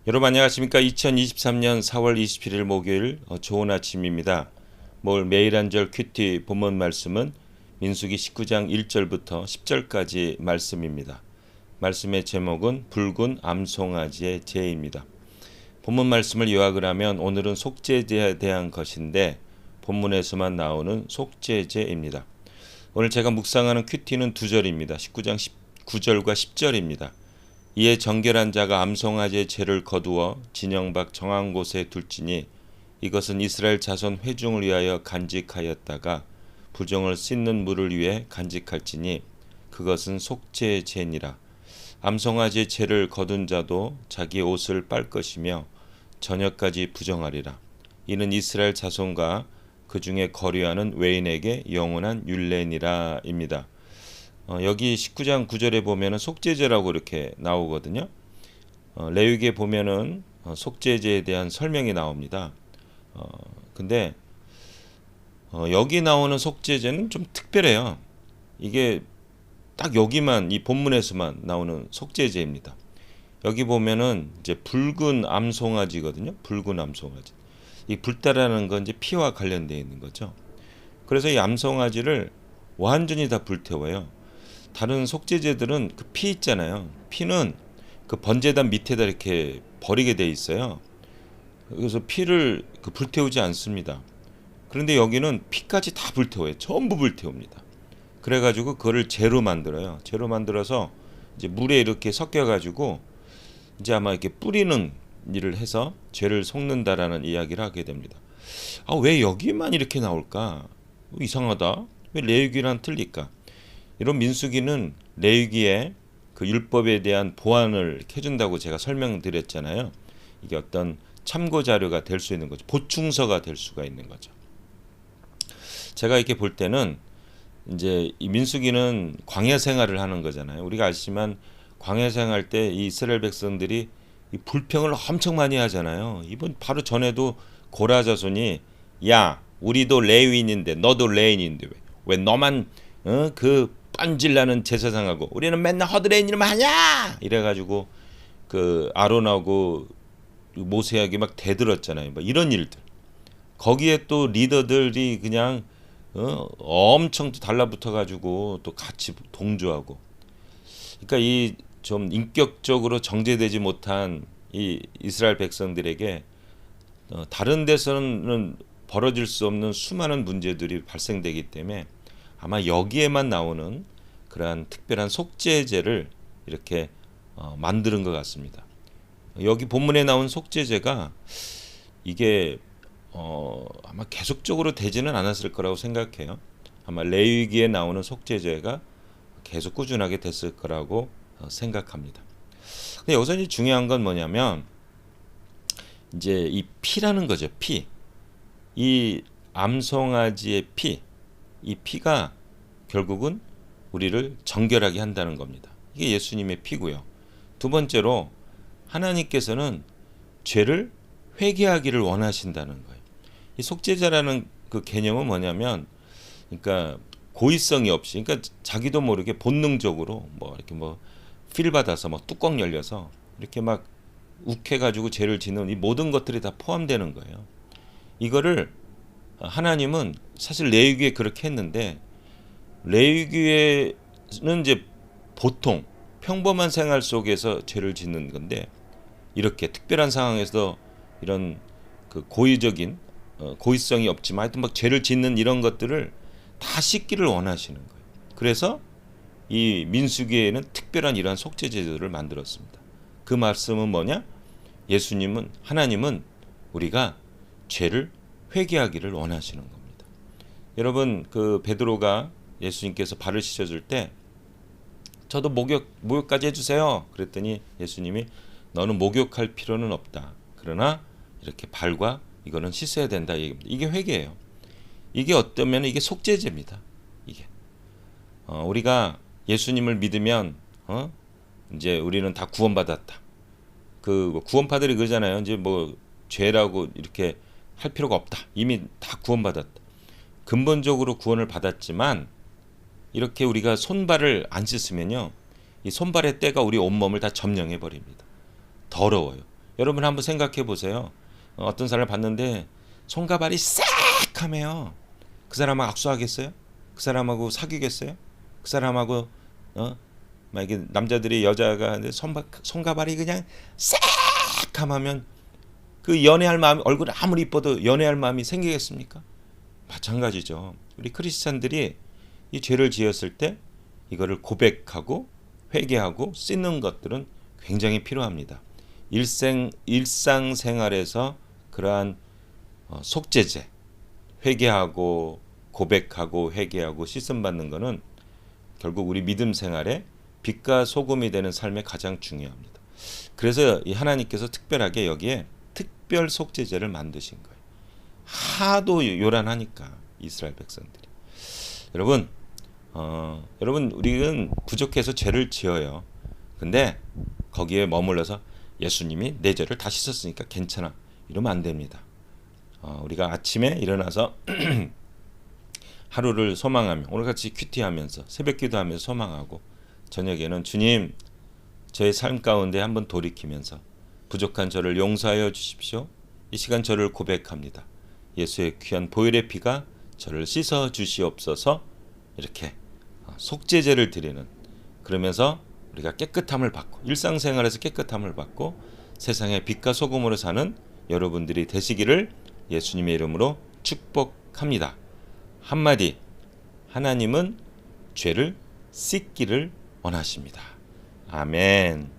여러분 안녕하십니까? 2023년 4월 27일 목요일 좋은 아침입니다. 매일 한 절 큐티 본문 말씀은 민수기 19장 1절부터 10절까지 말씀입니다. 말씀의 제목은 붉은 암송아지의 제입니다. 본문 말씀을 요약을 하면 오늘은 속죄제에 대한 것인데 본문에서만 나오는 속죄제입니다. 오늘 제가 묵상하는 큐티는 두 절입니다. 19장 19절과 10절입니다. 이에 정결한 자가 암송아지의 죄를 거두어 진영 밖 정한 곳에 둘지니 이것은 이스라엘 자손 회중을 위하여 간직하였다가 부정을 씻는 물을 위해 간직할지니 그것은 속죄의 죄니라. 암송아지의 죄를 거둔 자도 자기 옷을 빨 것이며 저녁까지 부정하리라. 이는 이스라엘 자손과 그 중에 거류하는 외인에게 영원한 율례니라입니다. 여기 19장 9절에 보면은 속죄제라고 이렇게 나오거든요. 레위기에 보면은 속죄제에 대한 설명이 나옵니다. 근데 여기 나오는 속죄제는 좀 특별해요. 이게 딱 여기만 이 본문에서만 나오는 속죄제입니다. 여기 보면은 이제 붉은 암송아지거든요. 붉은 암송아지. 이 불타라는 건 이제 피와 관련되어 있는 거죠. 그래서 이 암송아지를 완전히 다 불태워요. 다른 속죄제들은 그 피 있잖아요. 피는 그 번제단 밑에다 이렇게 버리게 돼 있어요. 그래서 피를 불태우지 않습니다. 그런데 여기는 피까지 다 불태워요. 전부 불태웁니다. 그래가지고 그거를 재로 만들어요. 재로 만들어서 이제 물에 이렇게 섞여가지고 이제 아마 이렇게 뿌리는 일을 해서 죄를 속는다라는 이야기를 하게 됩니다. 왜 여기만 이렇게 나올까? 이상하다. 왜 레위기랑 틀릴까? 이런 민수기는 레위기의 그 율법에 대한 보완을 해준다고 제가 설명드렸잖아요. 이게 어떤 참고 자료가 될 수 있는 거죠. 보충서가 될 수가 있는 거죠. 제가 이렇게 볼 때는 이제 이 민수기는 광야 생활을 하는 거잖아요. 우리가 아시지만 광야 생활 때 이 이스라엘 백성들이 이 불평을 엄청 많이 하잖아요. 이번 바로 전에도 고라 자손이 야 우리도 레위인인데 너도 레위인인데 왜 너만 그 빤질나는 제사장하고 우리는 맨날 허드레인 일만 하냐 이래가지고 그 아론하고 모세에게 막 대들었잖아요. 막 이런 일들. 거기에 또 리더들이 그냥 엄청 또 달라붙어가지고 또 같이 동조하고. 그러니까 이 좀 인격적으로 정제되지 못한 이 이스라엘 백성들에게 다른 데서는 벌어질 수 없는 수많은 문제들이 발생되기 때문에 아마 여기에만 나오는 그러한 특별한 속죄제를 이렇게 만드는 것 같습니다. 여기 본문에 나온 속죄제가 이게 아마 계속적으로 되지는 않았을 거라고 생각해요. 아마 레위기에 나오는 속죄제가 계속 꾸준하게 됐을 거라고 생각합니다. 근데 여기서 이제 중요한 건 뭐냐면 이제 이 피라는 거죠. 피. 이 암송아지의 피. 이 피가 결국은 우리를 정결하게 한다는 겁니다. 이게 예수님의 피고요. 두 번째로 하나님께서는 죄를 회개하기를 원하신다는 거예요. 이 속죄자라는 그 개념은 뭐냐면, 그러니까 고의성이 없이, 그러니까 자기도 모르게 본능적으로 이렇게 필 받아서 뚜껑 열려서 이렇게 막 욱해가지고 죄를 짓는 이 모든 것들이 다 포함되는 거예요. 이거를 하나님은 사실 레위기에 그렇게 했는데 레위기에는 이제 보통 평범한 생활 속에서 죄를 짓는 건데 이렇게 특별한 상황에서 이런 그 고의적인 고의성이 없지만 하여튼 막 죄를 짓는 이런 것들을 다 씻기를 원하시는 거예요. 그래서 이 민수기에는 특별한 이러한 속죄 제도를 만들었습니다. 그 말씀은 뭐냐? 하나님은 우리가 죄를 회개하기를 원하시는 겁니다. 여러분 그 베드로가 예수님께서 발을 씻어줄 때 저도 목욕까지 해주세요. 그랬더니 예수님이 너는 목욕할 필요는 없다. 그러나 이렇게 발과 이거는 씻어야 된다. 이게 회개예요. 이게 어쩌면 이게 속죄제입니다. 이게 우리가 예수님을 믿으면 이제 우리는 다 구원받았다. 그 구원파들이 그러잖아요. 이제 죄라고 이렇게 할 필요가 없다. 이미 다 구원받았다. 근본적으로 구원을 받았지만 이렇게 우리가 손발을 안 씻으면요, 이 손발의 때가 우리 온몸을 다 점령해 버립니다. 더러워요. 여러분 한번 생각해 보세요. 어떤 사람을 봤는데 손과 발이 새카매요. 그 사람하고 악수하겠어요? 그 사람하고 사귀겠어요? 그 사람하고 만약에 남자들이 여자가 손과 발이 그냥 새카하면 그 연애할 마음, 얼굴 아무리 이뻐도 연애할 마음이 생기겠습니까? 마찬가지죠. 우리 크리스찬들이 이 죄를 지었을 때 이거를 고백하고 회개하고 씻는 것들은 굉장히 필요합니다. 일상생활에서 그러한 속죄제, 회개하고 고백하고 회개하고 씻음 받는 것은 결국 우리 믿음 생활에 빛과 소금이 되는 삶에 가장 중요합니다. 그래서 이 하나님께서 특별하게 여기에 특별 속죄제를 만드신 거예요. 하도 요란하니까 이스라엘 백성들이. 여러분 우리는 부족해서 죄를 지어요. 근데 거기에 머물러서 예수님이 내 죄를 다 씻었으니까 괜찮아 이러면 안 됩니다. 우리가 아침에 일어나서 하루를 소망하며 오늘같이 큐티하면서 새벽 기도하면서 소망하고 저녁에는 주님 저의 삶 가운데 한번 돌이키면서 부족한 저를 용서하여 주십시오. 이 시간 저를 고백합니다. 예수의 귀한 보혈의 피가 저를 씻어 주시옵소서. 이렇게 속죄제를 드리는, 그러면서 우리가 깨끗함을 받고 일상생활에서 깨끗함을 받고 세상의 빛과 소금으로 사는 여러분들이 되시기를 예수님의 이름으로 축복합니다. 한마디, 하나님은 죄를 씻기를 원하십니다. 아멘.